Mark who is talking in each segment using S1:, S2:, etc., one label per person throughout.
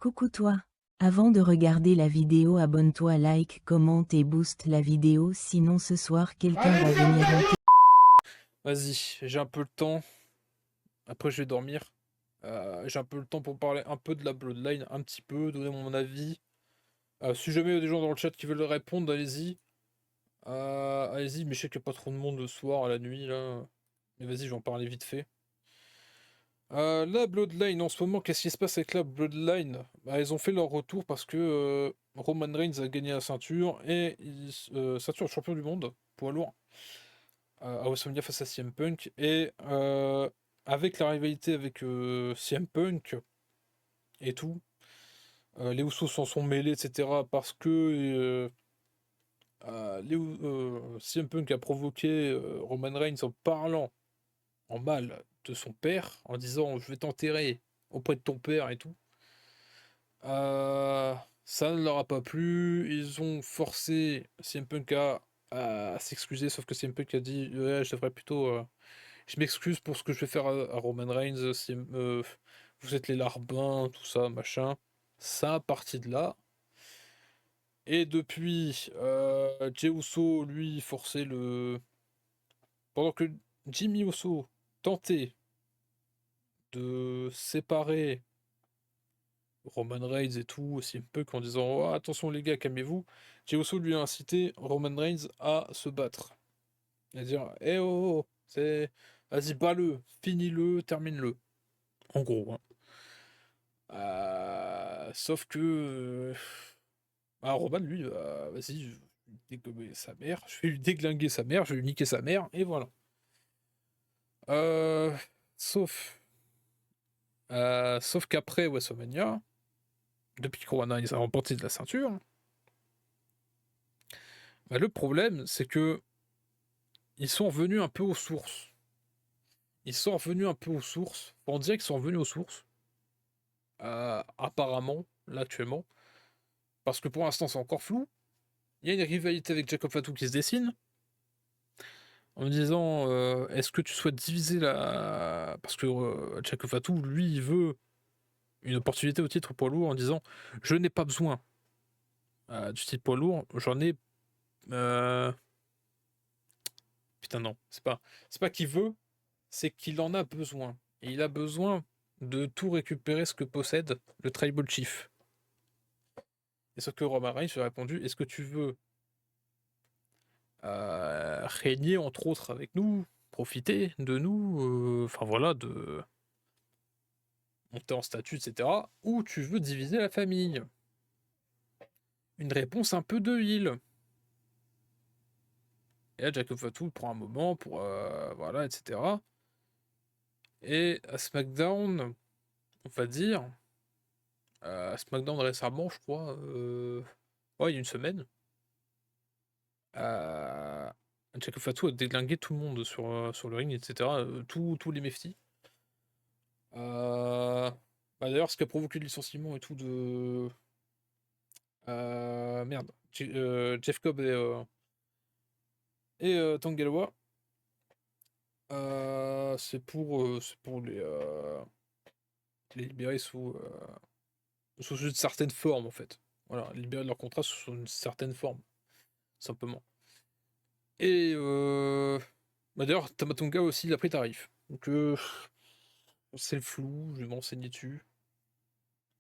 S1: Coucou toi. Avant de regarder la vidéo, abonne-toi, like, commente et booste la vidéo, sinon ce soir quelqu'un va venir hanter.
S2: Vas-y, j'ai un peu le temps. Après, je vais dormir. J'ai un peu le temps pour parler un peu de la Bloodline, un petit peu, donner mon avis. Si jamais il y a des gens dans le chat qui veulent répondre, allez-y. Allez-y, mais je sais qu'il n'y a pas trop de monde le soir, à la nuit, là. Mais vas-y, je vais en parler vite fait. La Bloodline, en ce moment, qu'est-ce qui se passe avec la Bloodline? Ils ont fait leur retour parce que Roman Reigns a gagné la ceinture et ceinture de champion du monde, poids lourd. À WrestleMania face à CM Punk. Et avec la rivalité avec CM Punk et tout, les Usos s'en sont mêlés, etc. Parce que CM Punk a provoqué Roman Reigns en parlant en mal de son père, en disant je vais t'enterrer auprès de ton père et tout. Ça ne leur a pas plu, ils ont forcé CM Punk à s'excuser, sauf que CM Punk a dit ouais, je devrais plutôt je m'excuse pour ce que je vais faire à Roman Reigns, vous êtes les larbins, tout ça, machin. Ça a parti de là. Et depuis, Jey Uso, lui, forçait le... Pendant que Jimmy Uso tentait de séparer Roman Reigns et tout, aussi un peu en disant oh, attention les gars, calmez-vous, Jey Uso lui a incité Roman Reigns à se battre. À dire eh oh, oh, c'est... Vas-y, bats-le, finis-le, termine-le. En gros, hein. Sauf que Roman, lui, vas-y, je vais lui dégommer sa mère, je vais lui déglinguer sa mère, je vais lui niquer sa mère, et voilà. Euh, sauf sauf qu'après WrestleMania, depuis que Roman Reigns a remporté de la ceinture, le problème, c'est que ils sont revenus un peu aux sources. Ils sont revenus un peu aux sources. On dirait qu'ils sont revenus aux sources. Apparemment, là, actuellement. Parce que pour l'instant, c'est encore flou. Il y a une rivalité avec Jacob Fatu qui se dessine. En me disant est-ce que tu souhaites diviser la. Parce que Jacob Fatu, lui, il veut une opportunité au titre poids lourd en disant je n'ai pas besoin du titre poids lourd, j'en ai. euh, Putain, non, c'est pas qu'il veut, c'est qu'il en a besoin. Et il a besoin de tout récupérer ce que possède le Tribal Chief. Et ce que Roman Reigns lui a répondu est-ce que tu veux régner entre autres avec nous, profiter de nous, enfin voilà, de monter en statut, etc. Ou tu veux diviser la famille? Une réponse un peu de heal. Et là, Jacob Fatu prend un moment pour voilà, etc. Et à SmackDown, on va dire, SmackDown récemment, je crois, ouais, il y a une semaine, euh, Jacob Fatu a déglingué tout le monde sur le ring, etc. Tous les Mefti. D'ailleurs, ce qui a provoqué le licenciement et tout de. Merde. Jeff Cobb et Tangaloa. C'est pour les libérer sous une certaine forme, en fait. Voilà, libérer leur contrat sous une certaine forme, simplement. Et d'ailleurs, Tamatonga aussi, il a pris tarif. Donc, c'est le flou, je vais m'enseigner dessus,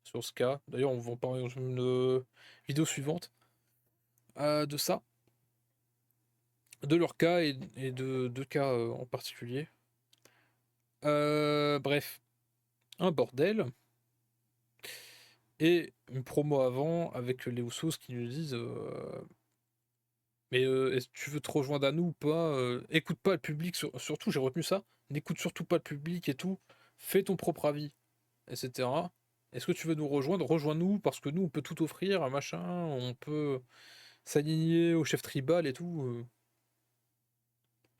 S2: sur ce cas. D'ailleurs, on va en parler dans une vidéo suivante de ça, de leur cas et de deux cas en particulier. Bref, un bordel. Et une promo avant avec les Usos qui nous disent mais est-ce que tu veux te rejoindre à nous ou pas? Écoute pas le public, surtout j'ai retenu ça. N'écoute surtout pas le public et tout. Fais ton propre avis, etc. Est-ce que tu veux nous rejoindre? Rejoins-nous parce que nous on peut tout offrir, un machin, on peut s'aligner au chef tribal et tout.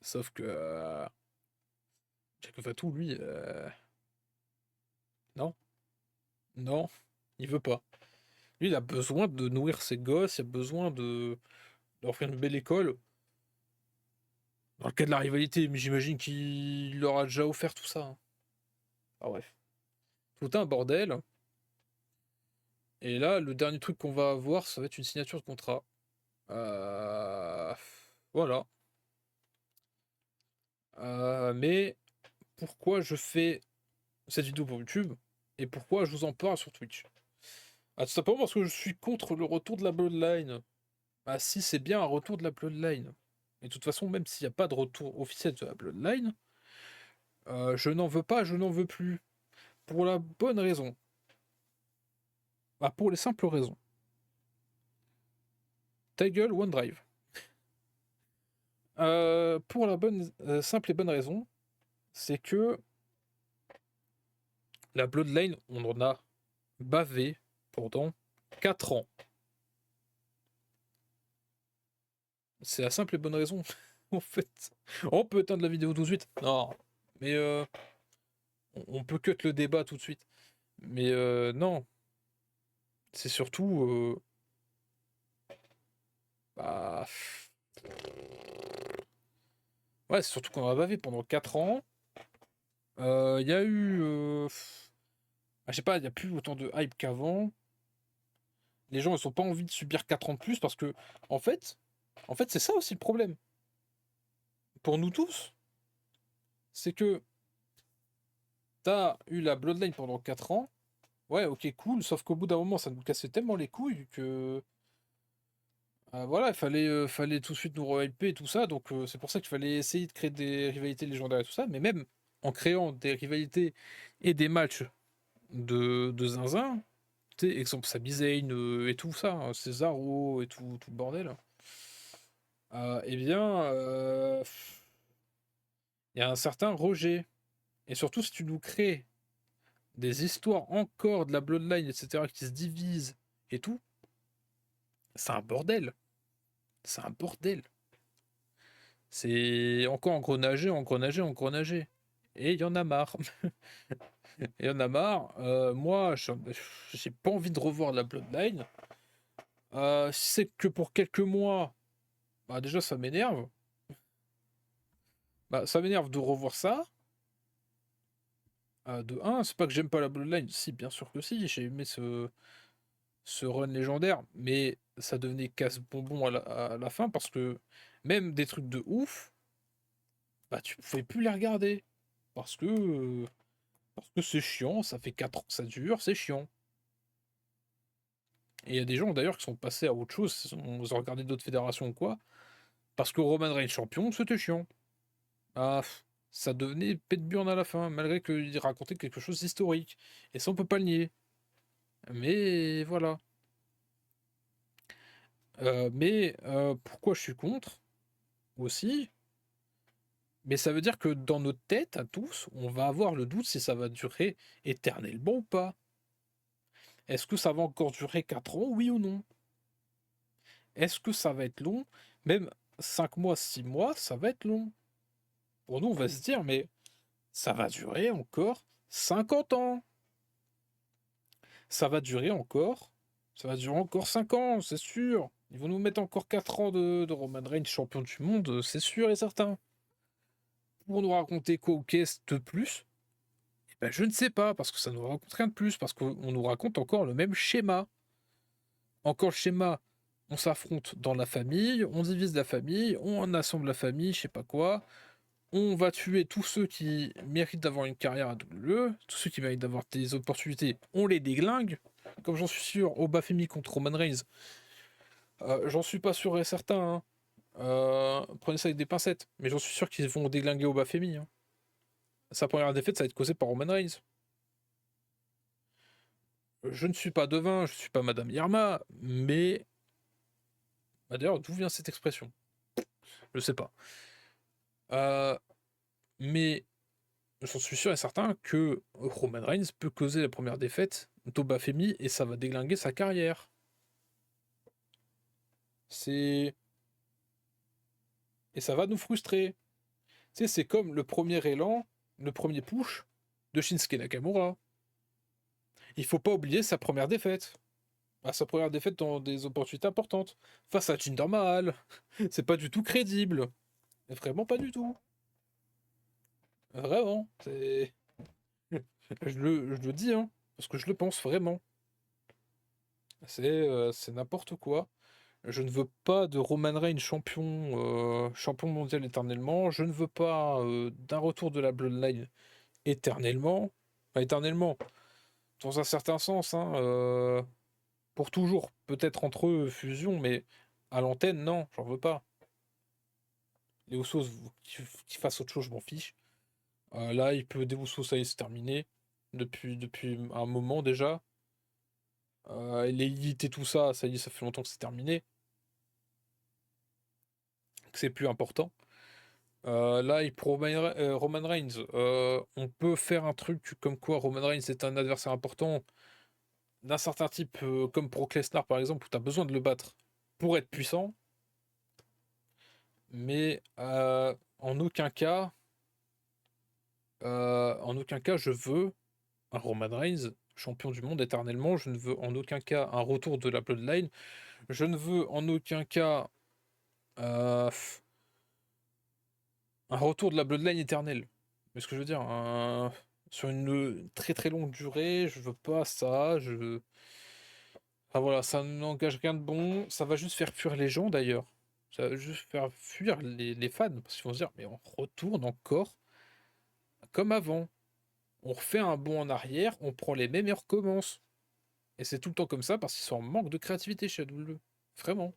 S2: Sauf que Jacob Fatou, lui, non, non, il veut pas. Lui, il a besoin de nourrir ses gosses, il a besoin de leur faire une belle école. Dans le cas de la rivalité, mais j'imagine qu'il leur a déjà offert tout ça, hein. Ah bref. Tout un bordel. Et là, le dernier truc qu'on va avoir, ça va être une signature de contrat. Euh, Voilà. Mais pourquoi je fais cette vidéo pour YouTube et pourquoi je vous en parle sur Twitch? Ah, tout simplement parce que je suis contre le retour de la Bloodline. Ah si, c'est bien un retour de la Bloodline. Et de toute façon, même s'il n'y a pas de retour officiel de la Bloodline, je n'en veux pas, je n'en veux plus. Pour la bonne raison. Bah, pour les simples raisons. Ta gueule, OneDrive. Pour la bonne, simple et bonne raison, c'est que la Bloodline, on en a bavé pendant 4 ans. C'est la simple et bonne raison, en fait. On peut éteindre la vidéo tout de suite. Non, mais on peut cut le débat tout de suite. Mais non, c'est surtout... bah... Ouais, c'est surtout qu'on a bavé pendant 4 ans. Il y a eu... je sais pas, il n'y a plus autant de hype qu'avant. Les gens, ils ont pas envie de subir 4 ans de plus parce que, en fait, c'est ça aussi le problème. Pour nous tous, c'est que t'as eu la Bloodline pendant 4 ans. Ouais, ok, cool, sauf qu'au bout d'un moment, ça nous cassait tellement les couilles que. Voilà, fallait tout de suite nous re-hyper et tout ça, donc c'est pour ça qu'il fallait essayer de créer des rivalités légendaires et tout ça, mais même en créant des rivalités et des matchs de zinzin, tu sais, exemple Sami Zayn et tout ça, hein, Cesaro et tout le bordel, eh bien, il y a un certain rejet. Et surtout, si tu nous crées des histoires encore de la Bloodline, etc., qui se divisent et tout, c'est un bordel. C'est un bordel. C'est encore engrenager, engrenager, engrenager. Et il y en a marre. Et il y en a marre. Moi, j'ai pas envie de revoir la Bloodline. Si c'est que pour quelques mois, bah déjà ça m'énerve. Bah, ça m'énerve de revoir ça. De un, c'est pas que j'aime pas la Bloodline. Si, bien sûr que si. J'ai aimé ce run légendaire, mais ça devenait casse-bonbon à la fin parce que même des trucs de ouf, bah tu pouvais plus les regarder parce que c'est chiant, ça fait 4 ans que ça dure, c'est chiant. Et il y a des gens d'ailleurs qui sont passés à autre chose, ils ont regardé d'autres fédérations ou quoi, parce que Roman Reigns champion, c'était chiant. Ah, ça devenait pète burne à la fin, malgré qu'il racontait quelque chose d'historique. Et ça, on peut pas le nier. Mais voilà. Pourquoi je suis contre aussi? Mais ça veut dire que dans notre tête, à tous, on va avoir le doute si ça va durer éternellement ou pas. Est-ce que ça va encore durer 4 ans, oui ou non? Est-ce que ça va être long? Même 5 mois, 6 mois, ça va être long. Pour nous, on va se dire, mais ça va durer encore 50 ans. Ça va durer encore. Ça va durer encore 5 ans, c'est sûr. Ils vont nous mettre encore 4 ans de Roman Reigns champion du monde, c'est sûr et certain. Pour nous raconter quoi ou qu'est-ce de plus? Ben, je ne sais pas, parce que ça nous raconte rien de plus, parce qu'on nous raconte encore le même schéma. Encore le schéma, on s'affronte dans la famille, on divise la famille, on assemble la famille, je sais pas quoi. On va tuer tous ceux qui méritent d'avoir une carrière à WWE, tous ceux qui méritent d'avoir des opportunités, on les déglingue. Comme j'en suis sûr, au Bafemi contre Roman Reigns, j'en suis pas sûr et certain, hein. Prenez ça avec des pincettes, mais j'en suis sûr qu'ils vont déglinguer au Bafemi, hein. Sa première défaite, ça va être causé par Roman Reigns. Je ne suis pas devin, je ne suis pas Madame Irma, mais. Bah, d'ailleurs, d'où vient cette expression? Je sais pas. Euh, mais j'en suis sûr et certain que Roman Reigns peut causer la première défaite d'Obafemi et ça va déglinguer sa carrière. C'est. Et ça va nous frustrer. Tu sais, c'est comme le premier élan, le premier push de Shinsuke Nakamura. Il faut pas oublier sa première défaite. Sa première défaite dans des opportunités importantes. Face à Jinder Mahal. C'est pas du tout crédible. Vraiment pas du tout. Vraiment. C'est. Je le dis, hein. Parce que je le pense vraiment. C'est n'importe quoi. Je ne veux pas de Roman Reigns champion mondial éternellement. Je ne veux pas d'un retour de la Bloodline éternellement. Pas éternellement, dans un certain sens, hein, pour toujours. Peut-être entre eux, fusion, mais à l'antenne, non, j'en veux pas. Les Usos, qu'ils fassent autre chose, je m'en fiche. Là, des Usos, ça y est, c'est terminé. Depuis un moment déjà. L'élite et tout ça, ça y est, ça fait longtemps que c'est terminé. Que c'est plus important. Là, pour Roman Reigns, on peut faire un truc comme quoi Roman Reigns est un adversaire important d'un certain type, comme Brock Lesnar par exemple, où tu as besoin de le battre pour être puissant. Mais en aucun cas, je veux un Roman Reigns champion du monde éternellement. Je ne veux en aucun cas un retour de la Bloodline. Je ne veux en aucun cas un retour de la Bloodline éternelle. Mais ce que je veux dire, sur une très très longue durée, je veux pas ça. Enfin voilà, ça n'engage rien de bon. Ça va juste faire fuir les gens d'ailleurs. Ça va juste faire fuir les fans. Parce qu'ils vont se dire, mais on retourne encore comme avant. On refait un bond en arrière, on prend les mêmes et on recommence. Et c'est tout le temps comme ça parce qu'ils sont en manque de créativité chez AEW. Vraiment.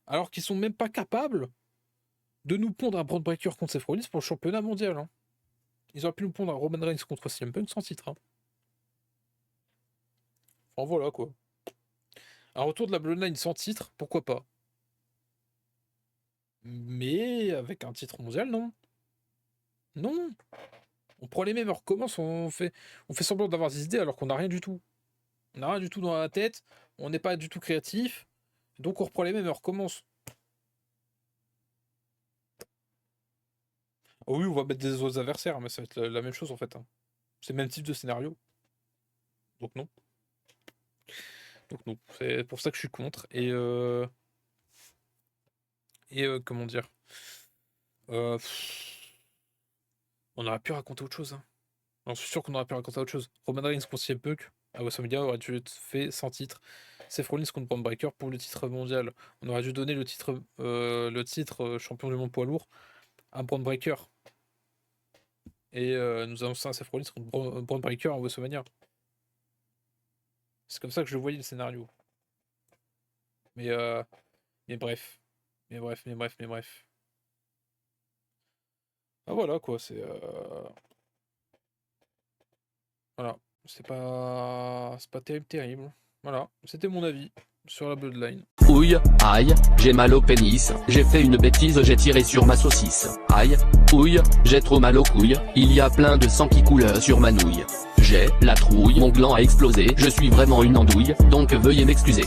S2: Alors qu'ils sont même pas capables de nous pondre un Braun Breaker contre Seth Rollins pour le championnat mondial. Hein. Ils auraient pu nous pondre un Roman Reigns contre CM Punk sans titre. Hein. Enfin voilà quoi. Un retour de la Bloodline sans titre, pourquoi pas. Mais avec un titre mondial, non. Non. On prend les mêmes, on recommence, on fait semblant d'avoir des idées alors qu'on n'a rien du tout. On n'a rien du tout dans la tête, on n'est pas du tout créatif, donc on reprend les mêmes et on recommence. Oh oui, on va mettre des autres adversaires, mais ça va être la même chose en fait. Hein. C'est le même type de scénario. Donc non. Donc non. C'est pour ça que je suis contre. Et comment dire On aurait pu raconter autre chose. Hein. Je suis sûr qu'on aurait pu raconter autre chose. Roman Reigns contre CM Punk à WrestleMania aurait dû être fait sans titre. Seth Rollins contre Braun Breaker pour le titre mondial. On aurait dû donner le titre champion du monde poids lourd à Braun Breaker. Et nous annoncer un Seth Rollins contre Braun Breaker à WrestleMania. C'est comme ça que je voyais le scénario. Mais bref. Mais bref. Ah voilà quoi, c'est... Voilà. C'est pas terrible. Voilà, c'était mon avis sur la Bloodline.
S3: Ouille, aïe, j'ai mal au pénis, j'ai fait une bêtise, j'ai tiré sur ma saucisse. Aïe, ouille, j'ai trop mal aux couilles, il y a plein de sang qui coule sur ma nouille. J'ai la trouille, mon gland a explosé, je suis vraiment une andouille, donc veuillez m'excuser.